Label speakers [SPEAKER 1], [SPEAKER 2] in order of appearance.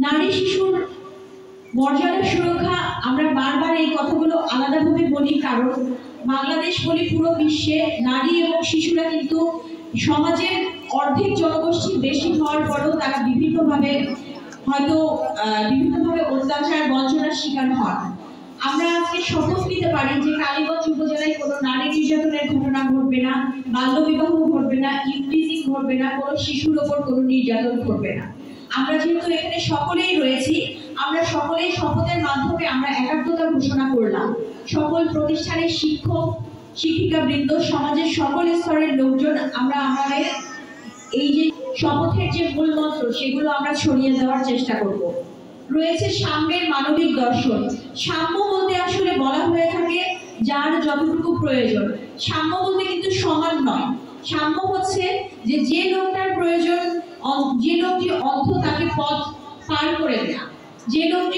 [SPEAKER 1] নারী শিশুর মর্যাদা সুরক্ষা আমরা বারবার এই কথাগুলো আলাদাভাবে বলি, কারণ বাংলাদেশ বলি পুরো বিশ্বে নারী এবং শিশুরা কিন্তু সমাজের অর্ধেক জনগোষ্ঠী বেশি হওয়ার পরেও তারা বিভিন্নভাবে অত্যাচার বঞ্চনার শিকার হন। আমরা আজকে শপথ নিতে পারি যে কালীগঞ্জ উপজেলায় কোনো নারী নির্যাতনের ঘটনা ঘটবে না, বাল্যবিবাহ ঘটবে না, ইভটিজিং ঘটবে না, কোনো শিশুর ওপর কোনো নির্যাতন ঘটবে না। আমরা যেহেতু এখানে সকলেই রয়েছি, আমরা সকলেই শপথের মাধ্যমে আমরা একাত্মতা ঘোষণা করলাম। সকল প্রতিষ্ঠানের শিক্ষক শিক্ষিকা বৃন্দ, সমাজের সকল স্তরের লোকজন আমরা আমাদের এই যে শপথের যে মূল মন্ত্র সেগুলো আমরা ছড়িয়ে দেওয়ার চেষ্টা করব। রয়েছে সাম্যের মানবিক দর্শন। সাম্য বলতে আসলে বলা হয়ে থাকে যার যতটুকু প্রয়োজন। সাম্য বলতে কিন্তু সমান নয়। সাম্য হচ্ছে যে লোকটার প্রয়োজন, যে লোকটি অন্ধ তাকে পথ পার করে দেয়া, যে লোকটি